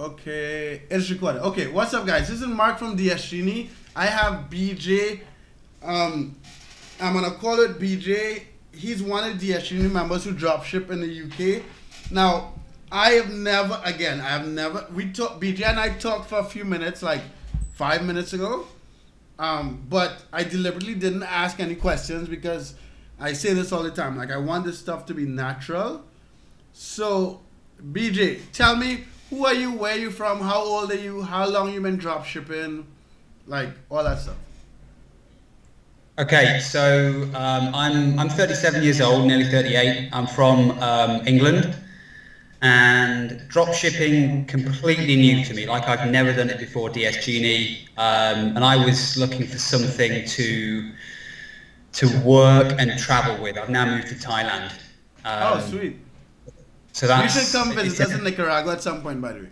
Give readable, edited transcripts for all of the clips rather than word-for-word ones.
Okay, it's recorded. Okay, what's up, guys? This is Mark from DsGenie. I have BJ. I'm gonna call it BJ. He's one of the DsGenie members who dropship in the UK. Now, I have never, BJ and I talked for a few minutes, like 5 minutes ago. But I deliberately didn't ask any questions because I say this all the time. Like, I want this stuff to be natural. So, BJ, tell me, who are you, where are you from, how old are you, how long you been dropshipping, like all that stuff. Okay, so I'm 37 years old, nearly 38. I'm from England, and dropshipping completely new to me. Like, I've never done it before DsGenie, and I was looking for something to work and travel with. I've now moved to Thailand. Oh, sweet. So that's, you should come visit us in Nicaragua at some point, by the way.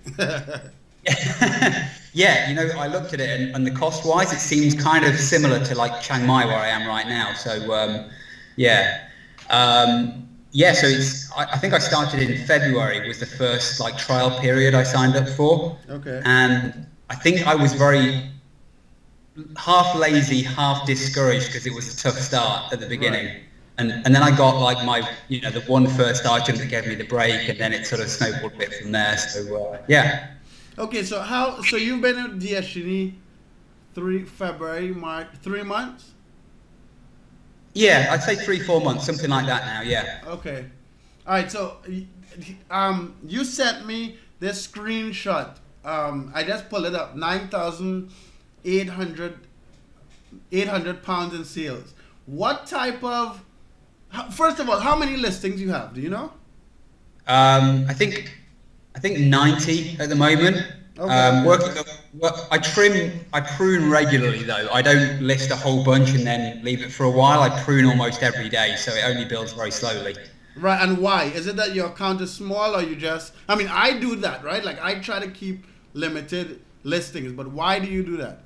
Yeah, you know, I looked at it, and the cost-wise, it seems kind of similar to like Chiang Mai, where I am right now. So, yeah. So I think I started in February was the first like trial period I signed up for. Okay. And I think I was very half lazy, half discouraged because it was a tough start at the beginning. Right. And then I got like the one first item that gave me the break, and then it sort of snowballed a bit from there. So yeah. Okay, so you've been at DsGenie February, March, 3 months? Yeah, I'd say 3-4 months, something like that now. Yeah. Okay. All right. So you sent me this screenshot. I just pulled it up. 9,800 pounds in sales. What type of? First of all, how many listings you have? Do you know? I think 90 at the moment. Okay. I prune regularly though. I don't list a whole bunch and then leave it for a while. I prune almost every day, so it only builds very slowly. Right, and why? Is it that your account is small, or you just? I mean, I do that, right? Like, I try to keep limited listings, but why do you do that?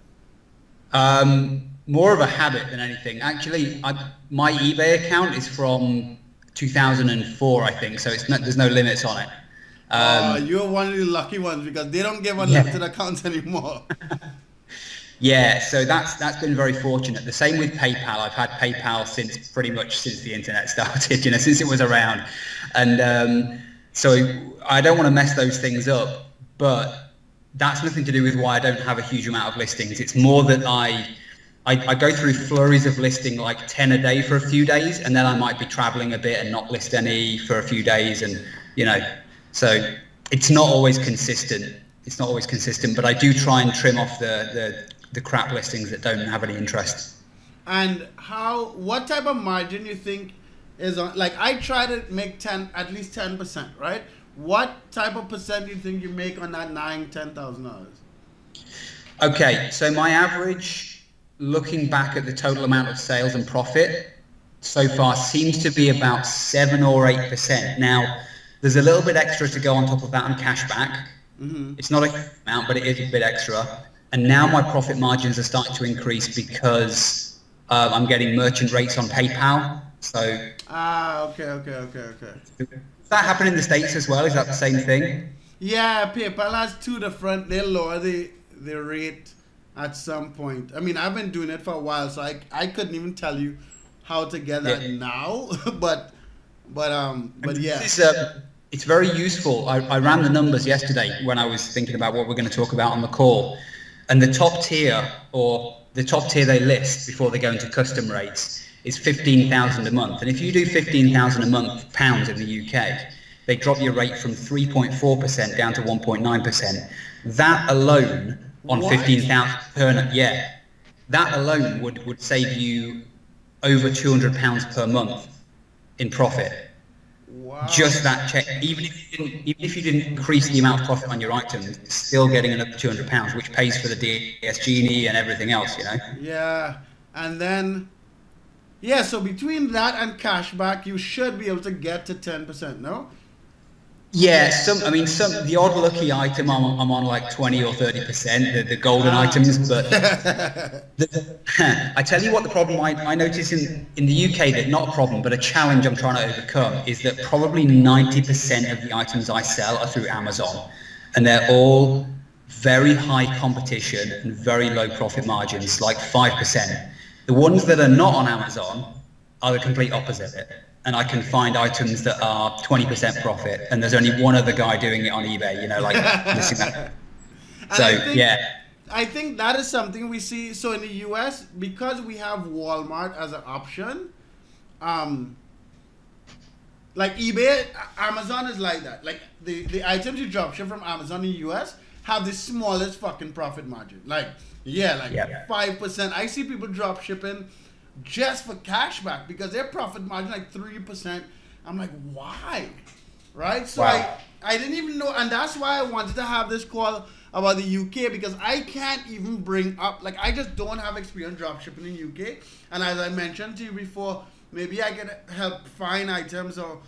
More of a habit than anything. Actually, my eBay account is from 2004, I think, so there's no limits on it. You're one of the lucky ones because they don't give unlimited accounts anymore. Yeah, so that's been very fortunate. The same with PayPal. I've had PayPal pretty much since the internet started, since it was around. And so I don't want to mess those things up, but that's nothing to do with why I don't have a huge amount of listings. It's more that I go through flurries of listing like 10 a day for a few days, and then I might be traveling a bit and not list any for a few days, and so it's not always consistent. It's not always consistent, but I do try and trim off the crap listings that don't have any interest. And what type of margin you think is on? Like, I try to make at least 10%, right? What type of percent do you think you make on that $10,000? Okay, so my average, looking back at the total amount of sales and profit so far, seems to be about 7 or 8%. Now, there's a little bit extra to go on top of that on cashback. Mm-hmm. It's not a huge amount, but it is a bit extra. And now my profit margins are starting to increase because I'm getting merchant rates on PayPal. So. Okay. Does that happen in the States as well? Is that the same thing? Yeah, PayPal has two different. They lower the rate at some point. I mean, I've been doing it for a while, so I couldn't even tell you how to get that now. but yeah. It's very useful. I ran the numbers yesterday when I was thinking about what we're going to talk about on the call, and the top tier they list before they go into custom rates is 15,000 a month. And if you do 15,000 a month pounds in the UK, they drop your rate from 3.4% down to 1.9%. That alone on 15,000 per that alone would save you over £200 per month in profit. Wow. Just that check, even if you didn't increase the amount of profit on your items, still getting another £200, which pays for the DsGenie and everything else, Yeah, and then, so between that and cashback, you should be able to get to 10%, no? Yeah, the odd lucky item I'm on like 20 or 30%, the golden items, but I tell you what the problem I notice in the UK, that not a problem, but a challenge I'm trying to overcome, is that probably 90% of the items I sell are through Amazon. and they're all very high competition and very low profit margins, like 5%. The ones that are not on Amazon are the complete opposite. And I can find items that are 20% profit, and there's only one other guy doing it on eBay, you know, like missing that. So, I think that is something we see. So in the US, because we have Walmart as an option, like eBay, Amazon is like that. Like the items you dropship from Amazon in the US have the smallest fucking profit margin. Like, 5%. I see people drop shipping just for cashback because their profit margin like 3%. I'm like, why? Right? So I didn't even know, and that's why I wanted to have this call about the UK, because I can't even bring up, like, I just don't have experience drop shipping in UK. And as I mentioned to you before, maybe I can help find items, or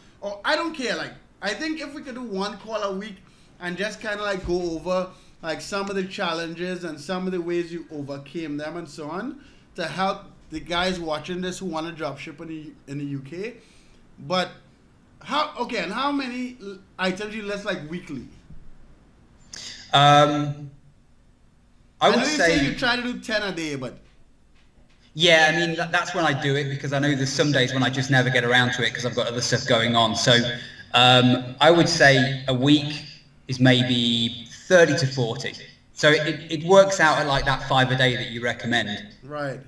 I don't care. Like, I think if we could do one call a week and just kind of like go over like some of the challenges and some of the ways you overcame them and so on, to help the guys watching this who want to drop ship in the UK. But and how many items you list like weekly? I would say you try to do 10 a day, but yeah, I mean that's when I do it, because I know there's some days when I just never get around to it because I've got other stuff going on. So I would say a week is maybe 30 to 40. So it works out at like that 5 a day that you recommend. Right.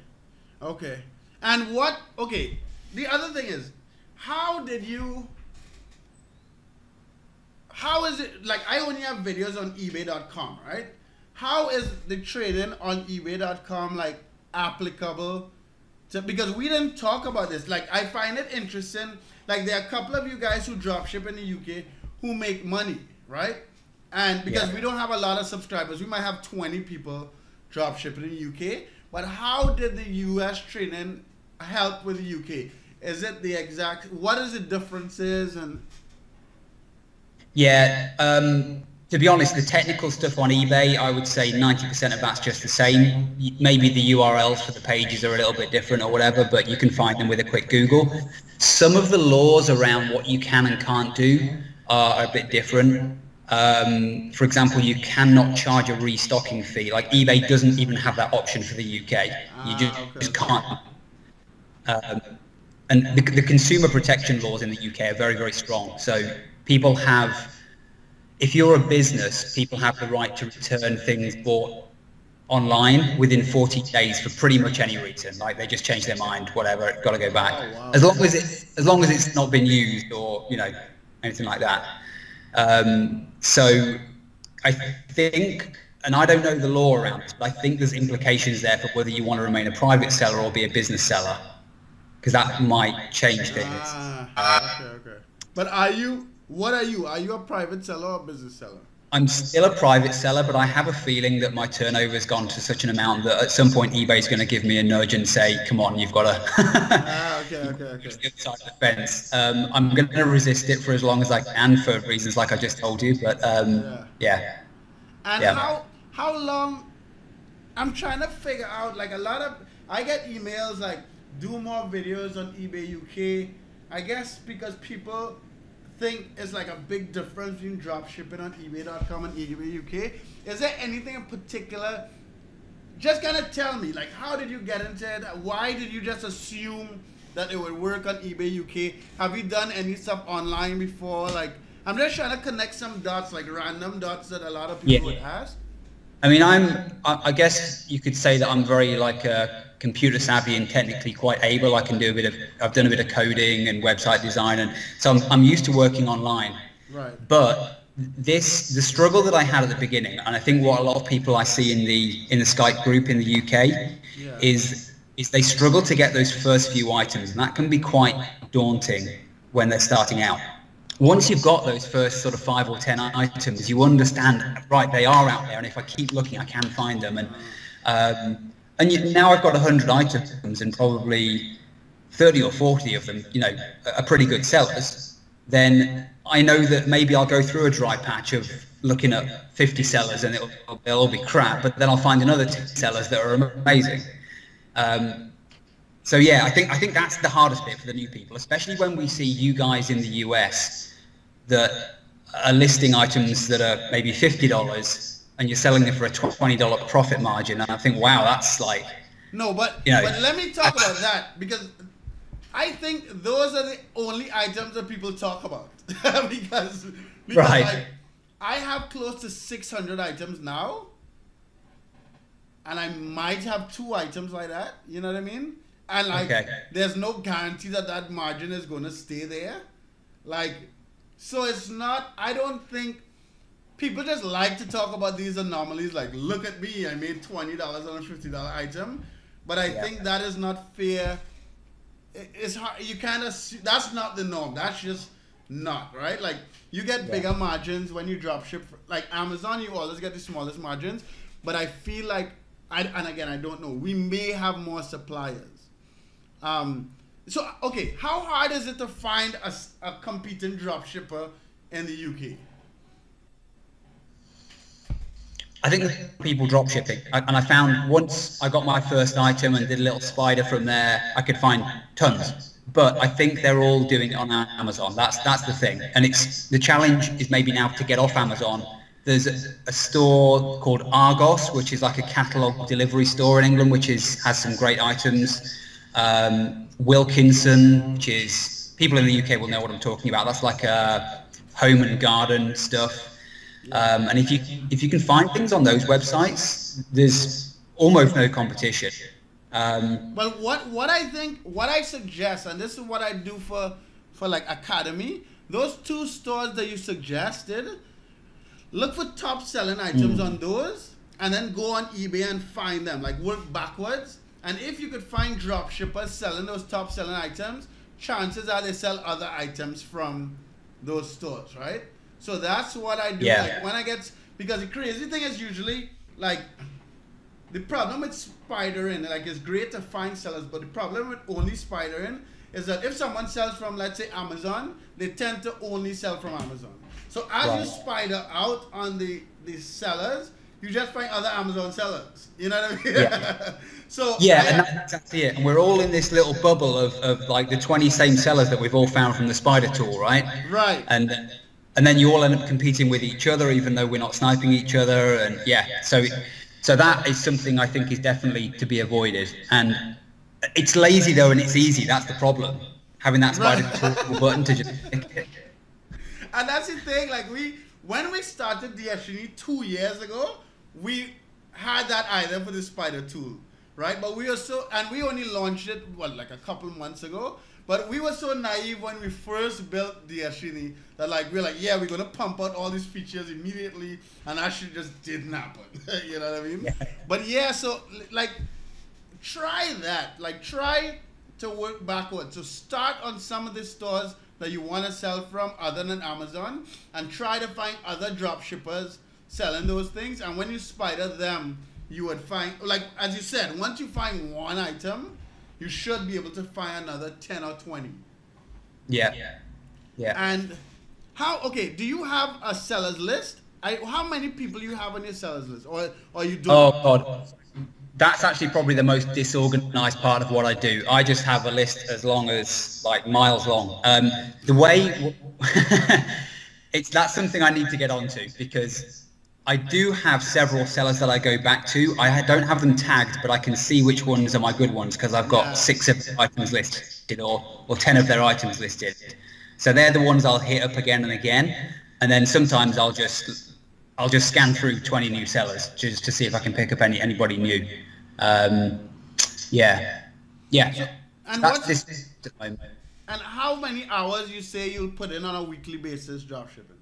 Okay. And the other thing is, how is it, like, I only have videos on eBay.com, right? How is the trading on eBay.com like applicable to, because we didn't talk about this. Like, I find it interesting. Like, there are a couple of you guys who drop ship in the UK who make money, right? And because we don't have a lot of subscribers, we might have 20 people drop shipping in the UK. But how did the US trading help with the UK? Is it the exact, what is the differences? And to be honest, the technical stuff on eBay, I would say 90% of that's just the same. Maybe the URLs for the pages are a little bit different or whatever, but you can find them with a quick Google. Some of the laws around what you can and can't do are a bit different. For example, you cannot charge a restocking fee. Like, eBay doesn't even have that option for the UK. You just can't. And the consumer protection laws in the UK are very, very strong. So people have, if you're a business, people have the right to return things bought online within 40 days for pretty much any reason. Like, they just change their mind, whatever, got to go back. Oh, wow. As long as it's not been used or, you know, anything like that. So I think, and I don't know the law around this, but I think there's implications there for whether you want to remain a private seller or be a business seller, because that might change things. Okay. But what are you? Are you a private seller or a business seller? I'm still a private seller, but I have a feeling that my turnover has gone to such an amount that at some point eBay is going to give me a nudge and say, come on, you've got to okay. the other side of the fence. I'm going to resist it for as long as I can for reasons like I just told you, but yeah. And how long, I'm trying to figure out, like, I get emails like, do more videos on eBay UK. I guess because people think it's like a big difference between drop shipping on eBay.com and eBay UK. Is there anything in particular? Just kind of tell me, like, how did you get into it? Why did you just assume that it would work on eBay UK? Have you done any stuff online before? Like, I'm just trying to connect some dots, like random dots that a lot of people would ask. I mean, I guess you could say that I'm very like computer savvy and technically quite able. I've done a bit of coding and website design, and so I'm used to working online. Right. But the struggle that I had at the beginning, and I think what a lot of people I see in the Skype group in the UK is they struggle to get those first few items, and that can be quite daunting when they're starting out. Once you've got those first sort of 5 or 10 items, you understand, right, they are out there, and if I keep looking, I can find them. And now I've got 100 items, and probably 30 or 40 of them, you know, are pretty good sellers. Then I know that maybe I'll go through a dry patch of looking at 50 sellers, and they'll all be crap, but then I'll find another 2 sellers that are amazing. So yeah, I think that's the hardest bit for the new people, especially when we see you guys in the US that are listing items that are maybe $50 and you're selling them for a $20 profit margin. And I think, wow, that's like, no, but you know, but let me talk about that, because I think those are the only items that people talk about. because right. Like, I have close to 600 items now, and I might have 2 items like that. You know what I mean? And like, there's no guarantee that that margin is going to stay there. Like, so it's not. I don't think people just like to talk about these anomalies. Like, look at me, I made $20 on a $50 item, but I think that is not fair. It's hard. You kind of, that's not the norm. That's just not right. Like, you get bigger margins when you drop ship. Like Amazon, you always get the smallest margins. But I feel like, and again, I don't know. We may have more suppliers. So okay, how hard is it to find a competing drop shipper in the UK? I think people drop shipping, and I found once I got my first item and did a little spider from there, I could find tons. But I think they're all doing it on Amazon. That's the thing, and it's the challenge is maybe now to get off Amazon. There's a store called Argos, which is like a catalog delivery store in England, which has some great items. Wilkinson, which is, people in the UK will know what I'm talking about. That's like a home and garden stuff. And if you can find things on those websites, there's almost no competition. Well, what I suggest, and this is what I do for like Academy, those 2 stores that you suggested, look for top selling items on those, and then go on eBay and find them. Like, work backwards. And if you could find drop shippers selling those top selling items, chances are they sell other items from those stores, right? So that's what I do. Like, when I get, because the crazy thing is usually, like, the problem with spidering, like, it's great to find sellers, but the problem with only spidering is that if someone sells from, let's say, Amazon, they tend to only sell from Amazon. So as you spider out on the sellers, you just find other Amazon sellers. You know what I mean? So and that's exactly it. And we're all in this little bubble of like the 20 same sellers that we've all found from the spider tool, right? Right. And then you all end up competing with each other, even though we're not sniping each other. And so that is something I think is definitely to be avoided. And it's lazy though, and it's easy. That's the problem. Having that spider tool button to just click it. And that's the thing. Like, when we started DsGenie 2 years ago, we had that item for the spider tool, right? But we only launched it, like a couple months ago. But we were so naive when we first built DsGenie that, like, we're like, yeah, we're going to pump out all these features immediately, and that shit just didn't happen. You know what I mean? Yeah. But yeah, so, like, try that. Like, try to work backwards. So start on some of the stores that you want to sell from other than Amazon, and try to find other drop shippers selling those things. And when you spider them, you would find, like, as you said, once you find one item, you should be able to find another 10 or 20. Yeah. And do you have a sellers list? How many people you have on your sellers list? Or you don't? Oh, God. That's actually probably the most disorganized part of what I do. I just have a list as long as, like, miles long. The way, that's something I need to get onto, because I do have several sellers that I go back to. I don't have them tagged, but I can see which ones are my good ones, because I've got 6 of their items listed, or 10 of their items listed. So they're the ones I'll hit up again and again. And then sometimes I'll just scan through 20 new sellers just to see if I can pick up anybody new. And how many hours you say you'll put in on a weekly basis drop shipping?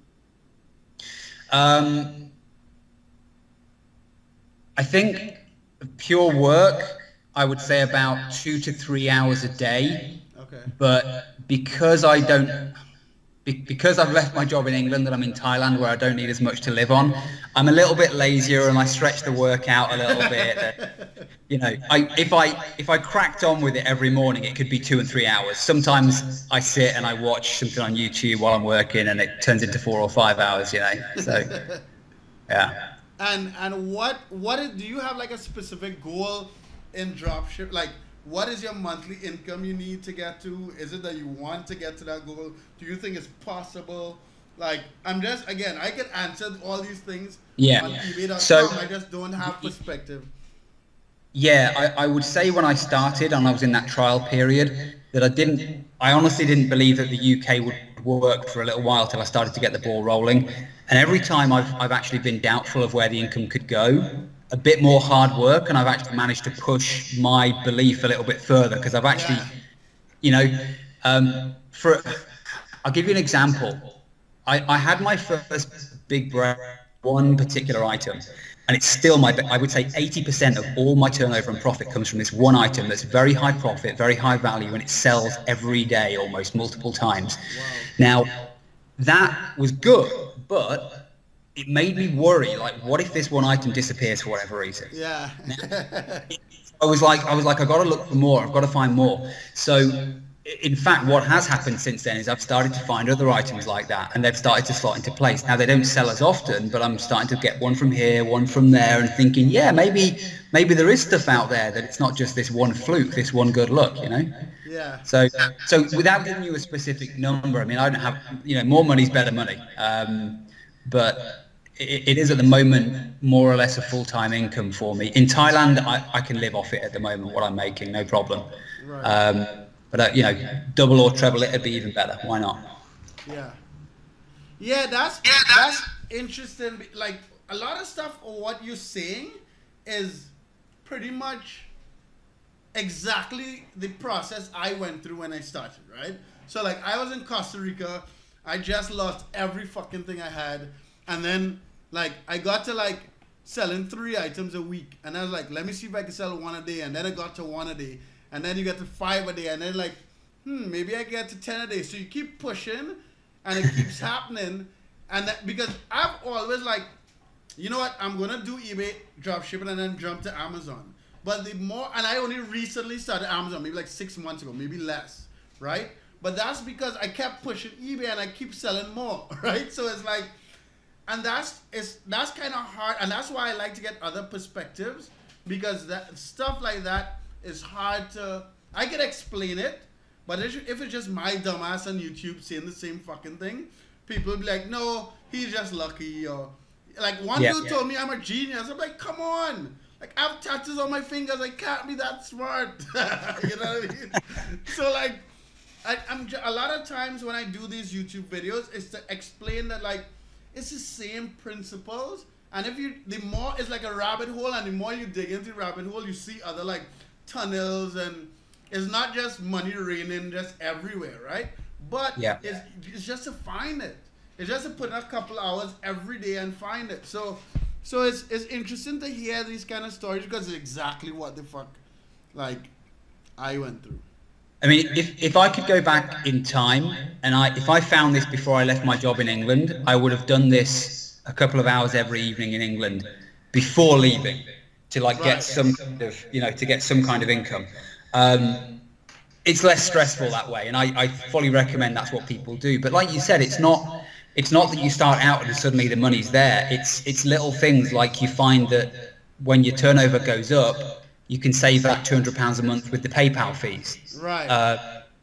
I think pure work, I would say about 2 to 3 hours a day. Okay. But because I've left my job in England and I'm in Thailand, where I don't need as much to live on, I'm a little bit lazier and I stretch the work out a little bit. You know, if I cracked on with it every morning, it could be 2 and 3 hours. Sometimes I sit and I watch something on YouTube while I'm working, and it turns into 4 or 5 hours. You know, so yeah. And what do you have, like, a specific goal in dropship? Like, what is your monthly income you need to get to? Is it that you want to get to that goal? Do you think it's possible? Like, I'm just, again, I can answer all these things on Yeah. eBay.com. So I just don't have perspective. yeah, I would say when I started and I was in that trial period that I honestly didn't believe that the UK would work for a little while till I started to get the ball rolling. And every time I've actually been doubtful of where the income could go, a bit more hard work, and I've actually managed to push my belief a little bit further because I've actually, Yeah. you know, I'll give you an example. I had my first big break, one particular item, and it's still I would say 80% of all my turnover and profit comes from this one item that's very high profit, very high value, and it sells every day, almost multiple times. Wow. Now, that was good, but it made me worry, like, what if this one item disappears for whatever reason? Yeah. I got to look for more. I've got to find more. So, in fact, what has happened since then is I've started to find other items like that, and they've started to slot into place. Now, they don't sell as often, but I'm starting to get one from here, one from there, and thinking, yeah, maybe there is stuff out there that it's not just this one fluke, this one good luck, you know? Yeah. So without giving you a specific number, I mean, I don't have, more money's better money. But it is at the moment more or less a full-time income for me. In Thailand, I can live off it at the moment, what I'm making, no problem. Right. But double or treble it would be even better. Why not? Yeah. Yeah, that's interesting. Like, a lot of stuff of what you're saying is pretty much exactly the process I went through when I started, right? So, like, I was in Costa Rica. I just lost every fucking thing I had. And then, like, I got to, like, selling 3 items a week. And I was like, let me see if I can sell 1 a day. And then I got to 1 a day. And then you get to 5 a day. And then, like, maybe I get to 10 a day. So you keep pushing. And it keeps happening. And because I've always, like, you know what? I'm going to do eBay dropshipping and then jump to Amazon. But and I only recently started Amazon, maybe like 6 months ago, maybe less, right? But that's because I kept pushing eBay and I keep selling more, right? So it's like, and that's kind of hard, and that's why I like to get other perspectives, because that stuff like that is hard to. I can explain it, but if it's just my dumbass on YouTube saying the same fucking thing, people will be like, no, he's just lucky, or like one dude told me I'm a genius. I'm like, come on. Like, I have tattoos on my fingers. I can't be that smart. You know what I mean? So, like, I'm a lot of times when I do these YouTube videos, it's to explain that, like, it's the same principles. And the more it's like a rabbit hole, and the more you dig into the rabbit hole, you see other, like, tunnels, and it's not just money raining just everywhere, right? But it's just to find it. It's just to put in a couple hours every day and find it. So it's interesting to hear these kind of stories, because it's exactly what the fuck, like, I went through. I mean, if I could go back in time, and if I found this before I left my job in England, I would have done this a couple of hours every evening in England before leaving to, like, get some kind of, to get some kind of income. It's less stressful that way, and I fully recommend that's what people do. But like you said, it's not that you start out and suddenly the money's there. It's little things, like you find that when your turnover goes up, you can save that £200 a month with the PayPal fees. Right.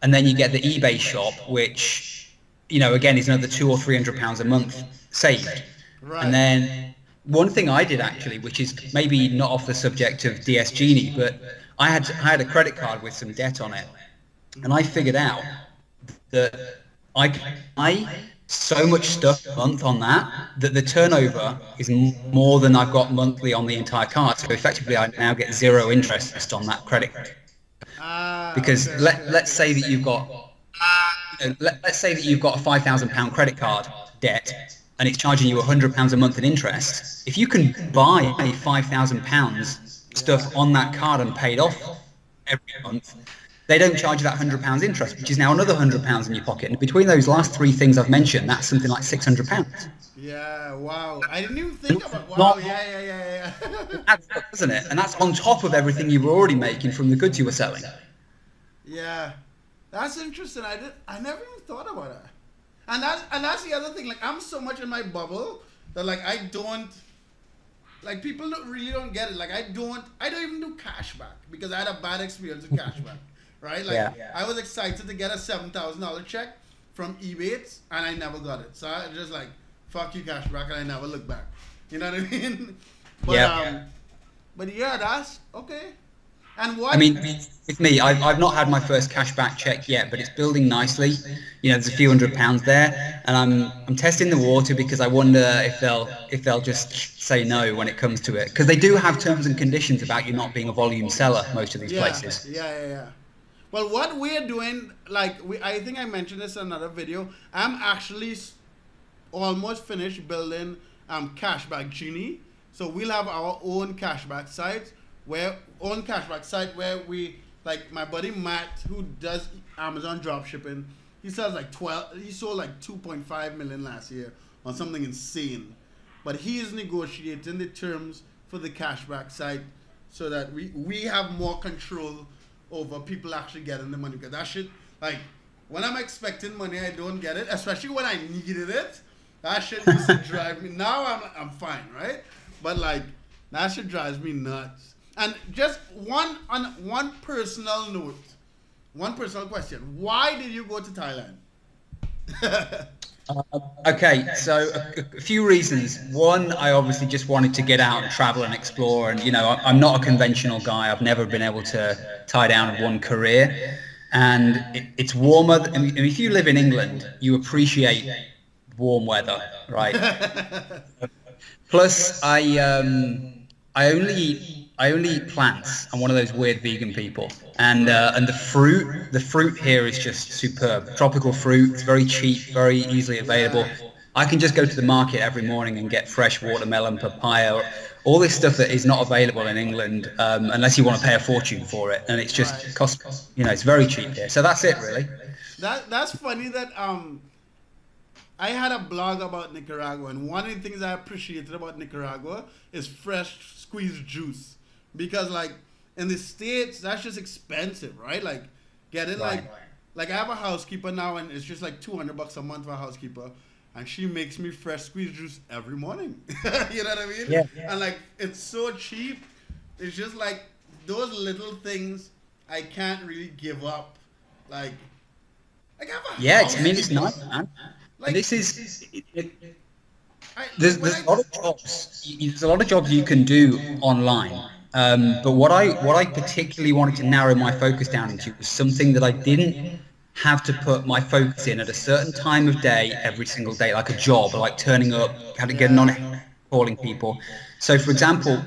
And then you get the eBay shop, which, again, is another £200 or £300 a month saved. Right. And then one thing I did, actually, which is maybe not off the subject of DsGenie, but I had a credit card with some debt on it, and I figured out that I buy so much stuff a month on that the turnover is more than I've got monthly on the entire card. So effectively, I now get 0 interest on that credit card. Because let's say that you've got let's say that you've got a £5,000 credit card debt, and it's charging you £100 a month in interest. If you can buy £5,000 stuff on that card and paid off every month, they don't charge you that £100 interest, which is now another £100 in your pocket. And between those last 3 things I've mentioned, that's something like £600. Yeah, wow. I didn't even think about it. Wow, yeah. That's up, isn't it? And that's on top of everything you were already making from the goods you were selling. Yeah. That's interesting. I never even thought about that. And that's the other thing. Like, I'm so much in my bubble that, like, I don't, like, people really don't get it. Like, I don't even do cashback, because I had a bad experience with cashback. Right? Like, I was excited to get a $7,000 check, from eBay, and I never got it. So I just like, fuck you, cashback, and I never look back. You know what I mean? But but yeah, that's okay. And what? I mean, with me, I've not had my first cashback check yet, but it's building nicely. You know, there's a few £100 there, and I'm testing the water because I wonder if they'll just say no when it comes to it, because they do have terms and conditions about you not being a volume seller. Most of these places. Yeah. Well, what we're doing, like I think I mentioned this in another video. I'm actually almost finished building cashback Genie, so we'll have our own cashback site where we, like, my buddy Matt, who does Amazon drop shipping, he sold like 2.5 million last year on something insane, but he is negotiating the terms for the cashback site so that we have more control over people actually getting the money, because that shit, like, when I'm expecting money I don't get it, especially when I needed it. That shit used to drive me. Now I'm fine, right? But like, that shit drives me nuts. And just one personal note, one personal question: why did you go to Thailand? Okay, so a few reasons. One, I obviously just wanted to get out and travel and explore, and you know, I'm not a conventional guy. I've never been able to tie down one career, and it's warmer. I mean, if you live in England, you appreciate warm weather, right? Plus, I only eat plants. I'm one of those weird vegan people, and the fruit here is just superb. Tropical fruit, it's very cheap, very easily available. I can just go to the market every morning and get fresh watermelon, papaya, all this stuff that is not available in England unless you want to pay a fortune for it, and it's just costs. You know, it's very cheap here. So that's it, really. That's funny that I had a blog about Nicaragua, and one of the things I appreciated about Nicaragua is fresh squeezed juice, because like in the States that's just expensive, right? Like getting like I have a housekeeper now, and it's just like $200 a month for a housekeeper, and she makes me fresh squeezed juice every morning. You know what I mean? Yeah. And like, it's so cheap. It's just like those little things I can't really give up. Like I have a house. I mean, it's nice, man. Like, this is there's a lot of jobs. There's a lot of jobs you can do online. But what I particularly wanted to narrow my focus down into was something that I didn't have to put my focus in at a certain time of day every single day, like a job, or like turning up, getting on it, calling people. So, for example,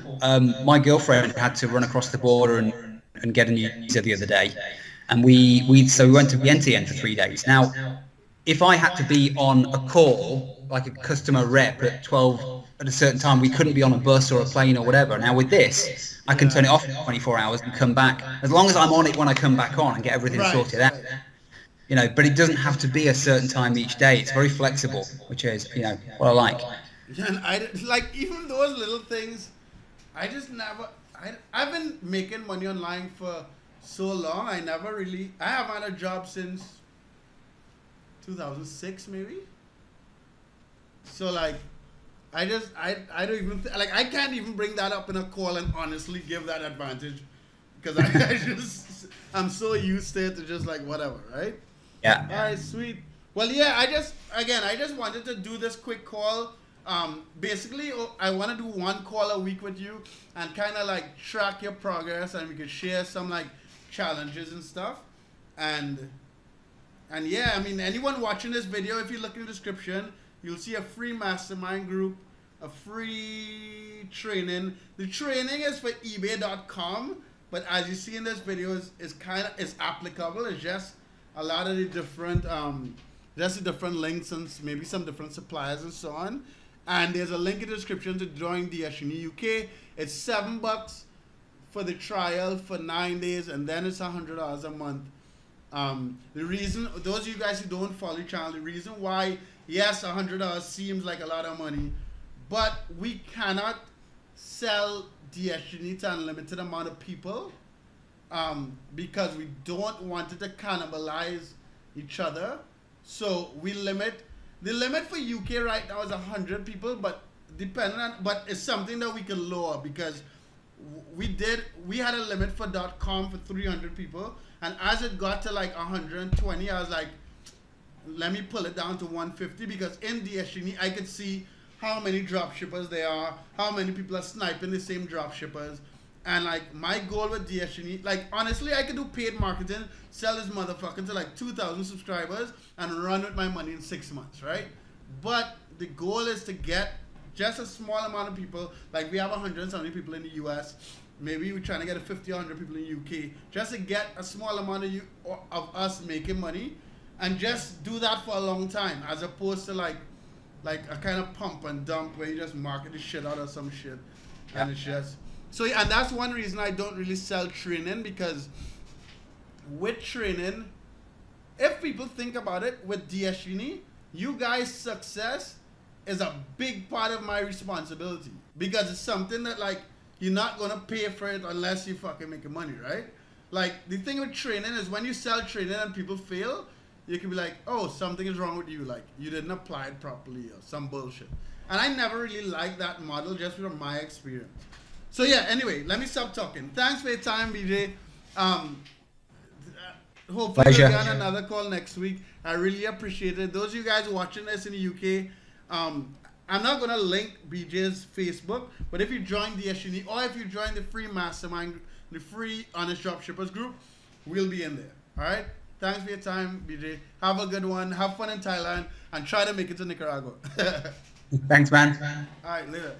my girlfriend had to run across the border and get a new visa the other day, and we went to Vientiane for 3 days. Now, if I had to be on a call, like a customer rep at 12 at a certain time, we couldn't be on a bus or a plane or whatever. Now with this, I can turn it off in 24 hours and come back, as long as I'm on it when I come back on and get everything sorted out. You know, but it doesn't have to be a certain time each day. It's very flexible, which is, you know, what I like. And I like, even those little things, I just never, I've been making money online for so long. I haven't had a job since 2006 maybe. So like, I don't even like, I can't even bring that up in a call and honestly give that advantage, because I'm so used to it to just like whatever, right? Yeah. All right, sweet. Well, yeah, I just wanted to do this quick call. Basically, I want to do one call a week with you and kind of like track your progress, and we can share some like challenges and stuff. And yeah, I mean, anyone watching this video, if you look in the description, you'll see a free mastermind group, a free training. The training is for eBay.com, but as you see in this video, is applicable. It's just a lot of the different, just the different links and maybe some different suppliers and so on. And there's a link in the description to join DsGenie UK. It's $7 for the trial for 9 days, and then it's $100 a month. The reason, those of you guys who don't follow the channel, the reason why, yes, $100 seems like a lot of money, but we cannot sell DsGenie to unlimited amount of people, because we don't want it to cannibalize each other. So we limit, the limit for UK right now is 100 people, but but it's something that we can lower, because we had a limit for .com for 300 people, and as it got to like 120, I was like, let me pull it down to 150, because in DsGenie I could see how many drop shippers there are, how many people are sniping the same drop shippers. And like my goal with DsGenie, like honestly, I could do paid marketing, sell this motherfucker to like 2,000 subscribers and run with my money in 6 months, right? But the goal is to get just a small amount of people. Like we have 170 people in the US. Maybe we're trying to get a 50, 100 people in the UK, just to get a small amount of us making money, and just do that for a long time, as opposed to like a kind of pump and dump where you just market the shit out of some shit. Yeah. And it's just, so yeah, and that's one reason I don't really sell training, because with training, if people think about it, with DsGenie, you guys' success is a big part of my responsibility, because it's something that like, you're not gonna pay for it unless you fucking making money, right? Like the thing with training is when you sell training and people fail, you can be like, oh, something is wrong with you, like you didn't apply it properly or some bullshit. And I never really liked that model, just from my experience. So yeah, anyway, let me stop talking. Thanks for your time, BJ. Hopefully we'll get another call next week. I really appreciate it. Those of you guys watching this in the UK, I'm not going to link BJ's Facebook, but if you join DsGenie, or if you join the free mastermind, the free Honest Dropshippers group, we'll be in there. All right? Thanks for your time, BJ. Have a good one. Have fun in Thailand, and try to make it to Nicaragua. Thanks, man. All right, later.